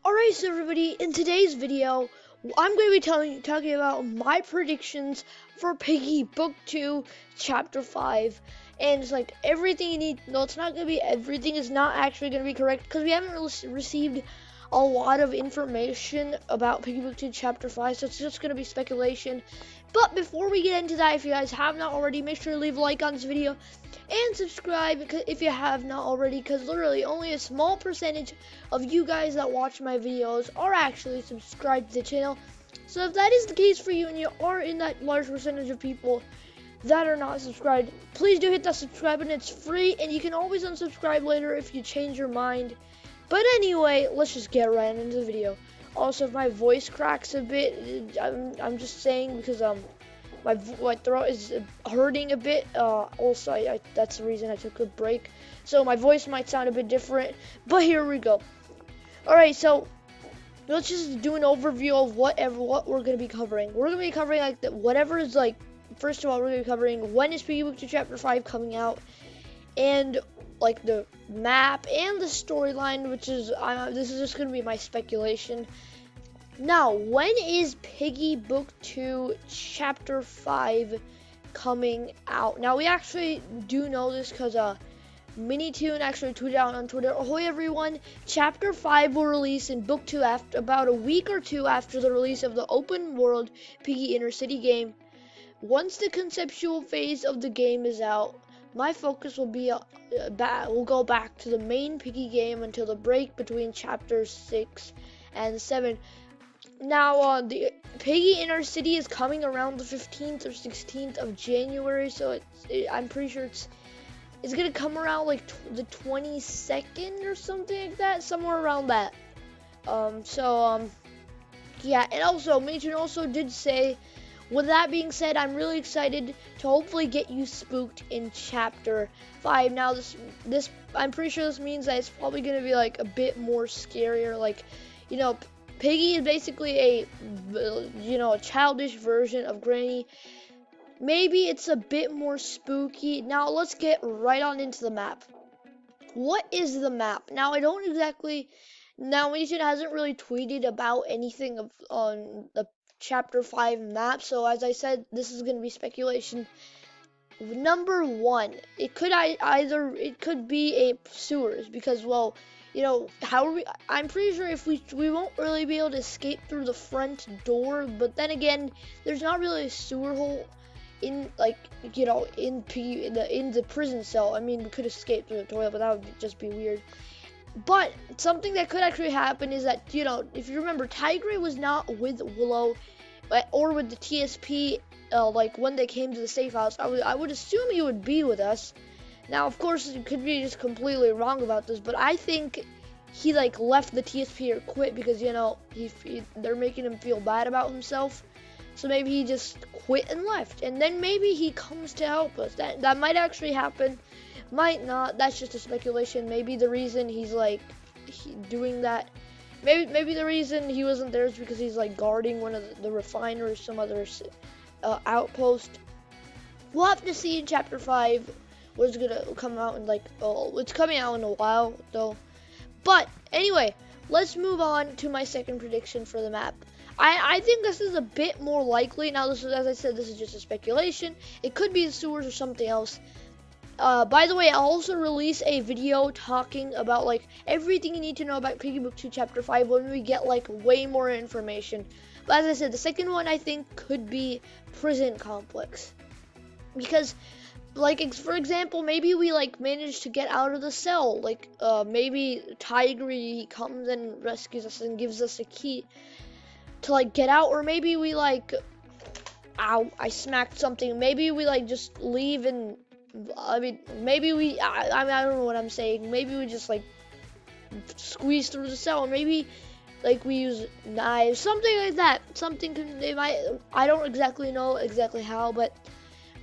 Alright, so everybody, in today's video, I'm going to be talking about my predictions for Piggy Book 2, Chapter 5. And it's like everything you need. No, it's not going to be everything is not actually going to be correct because we haven't received a lot of information about Piggy Book 2, Chapter 5, so it's just going to be speculation. But before we get into that, if you guys have not already, make sure to leave a like on this video and subscribe if you have not already, because literally only a small percentage of you guys that watch my videos are actually subscribed to the channel. So if that is the case for you and you are in that large percentage of people that are not subscribed, please do hit that subscribe button. It's free and you can always unsubscribe later if you change your mind. But anyway, let's just get right into the video. Also, if my voice cracks a bit, I'm just saying because my throat is hurting a bit. Also, that's the reason I took a break. So my voice might sound a bit different, but here we go. Alright, so let's just do an overview of what we're going to be covering. We're going to be covering like whatever is like, first of all, we're going to be covering when is Piggy Book 2 Chapter 5 coming out, and like the map and the storyline, which is, this is just going to be my speculation. Now, when is Piggy Book 2 Chapter 5 coming out? Now, we actually do know this because Minitoon actually tweeted out on Twitter, "Ahoy everyone, Chapter 5 will release in Book 2 after about a week or two after the release of the open world Piggy Inner City game. Once the conceptual phase of the game is out, my focus will be will go back to the main Piggy game until the break between Chapters 6 and 7. Now, the Piggy Inner City is coming around the 15th or 16th of January, so I'm pretty sure it's gonna come around like the 22nd or something like that, somewhere around that. Yeah, and also, Minitoon also did say, with that being said, I'm really excited to hopefully get you spooked in Chapter 5. Now, this I'm pretty sure this means that it's probably gonna be like a bit more scarier, like, you know, Piggy is basically a childish version of Granny. Maybe it's a bit more spooky. Now let's get right on into the map. What is the map? Now Minitoon hasn't really tweeted about anything on the Chapter 5 map. So as I said, this is going to be speculation. Number one, it could be a sewers because, well, you know, I'm pretty sure if we won't really be able to escape through the front door, but then again, there's not really a sewer hole in, like, you know, in the prison cell. I mean, we could escape through the toilet, but that would just be weird. But something that could actually happen is that, you know, if you remember, Tigray was not with Willow or with the TSP, like when they came to the safe house. I would assume he would be with us. Now, of course, it could be just completely wrong about this, but I think he like left the TSP or quit because, you know, they're making him feel bad about himself. So maybe he just quit and left, and then maybe he comes to help us. That might actually happen, might not. That's just a speculation. Maybe the reason he's like doing that, maybe the reason he wasn't there is because he's like guarding one of the refiners, some other outpost. We'll have to see in Chapter 5 what's gonna come out in like, it's coming out in a while though. But anyway, let's move on to my second prediction for the map. I think this is a bit more likely. Now, this is, as I said, this is just a speculation. It could be the sewers or something else. By the way, I'll also release a video talking about like everything you need to know about Piggy Book 2 Chapter 5 when we get like way more information. But as I said, the second one I think could be prison complex. Because, like, for example, maybe we like manage to get out of the cell. Like, maybe Tigray comes and rescues us and gives us a key to like get out, or maybe we like, ow, I smacked something. Maybe we like just leave and, I mean, maybe I don't know what I'm saying. Maybe we just like squeeze through the cell, and maybe like we use knives, something like that. I don't exactly know how, but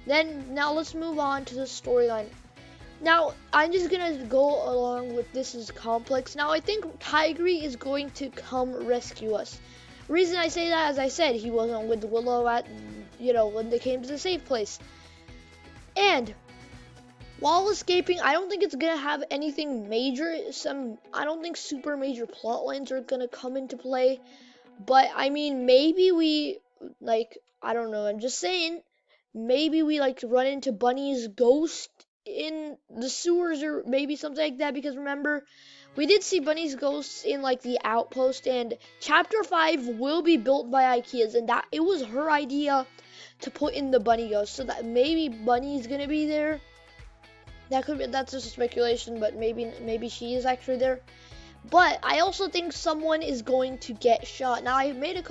then now let's move on to the storyline. Now, I'm just gonna go along with this is complex. Now, I think Tigray is going to come rescue us. Reason I say that, as I said, he wasn't with Willow at, you know, when they came to the safe place. And While escaping, I don't think it's gonna have anything major. I don't think super major plot lines are gonna come into play. But I mean, maybe we like, I don't know. I'm just saying, maybe we like run into Bunny's ghost in the sewers or maybe something like that. Because remember, we did see Bunny's ghosts in like the outpost, and Chapter 5 will be built by IKEA's, and that it was her idea to put in the Bunny ghost, so that maybe Bunny's gonna be there. That's just a speculation, but maybe she is actually there. But I also think someone is going to get shot. Now I made a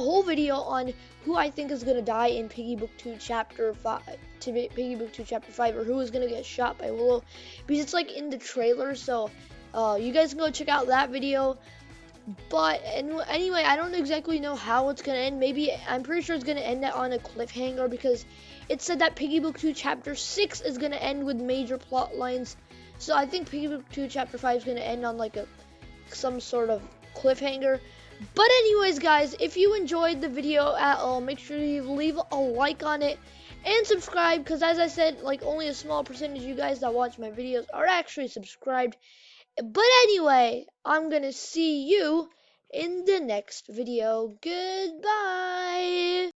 whole video on who I think is gonna die in Piggy Book 2 Chapter 5 Piggy Book 2 Chapter 5, or who is gonna get shot by Willow, because it's like in the trailer. So you guys can go check out that video. But anyway, I don't exactly know how it's gonna end. Maybe I'm pretty sure it's gonna end on a cliffhanger, because it said that Piggy Book 2 Chapter 6 is gonna end with major plot lines. So I think Piggy Book 2 Chapter 5 is gonna end on like some sort of cliffhanger. But anyways, guys, if you enjoyed the video at all, make sure you leave a like on it and subscribe, because as I said, like only a small percentage of you guys that watch my videos are actually subscribed. But anyway, I'm gonna see you in the next video. Goodbye.